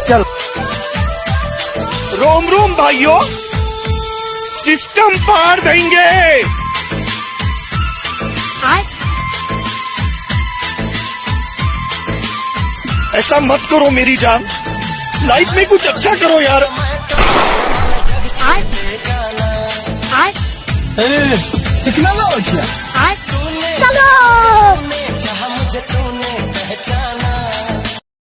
चल। रोम रोम भाइयों, सिस्टम पार देंगे। ऐसा मत करो मेरी जान, लाइफ में कुछ अच्छा करो यार। कितना लोग चलो। मुझे तूने पहचाना।